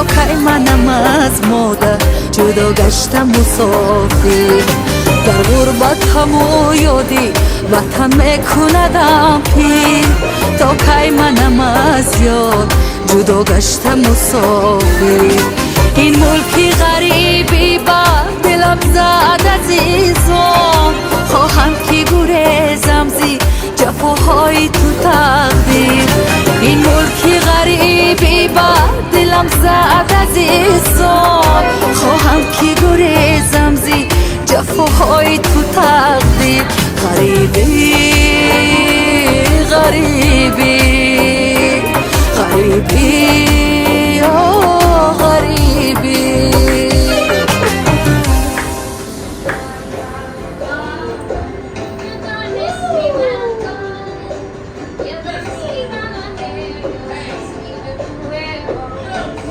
تا کی منم از مادر جدا گشتم مسافر در غربت همو یادی وطن میکندم پیر تا کی منم از یار جدا گشتم مسافر این ملکی غریبی با دلم زد عزیزم خواهم که گریزم زی جفاهای تو تقدیر این ملکی غریبی با دلم زد عزیزم خواهم که گریزم زی جفاهای تو تقدیر غریبی غریبی غریبی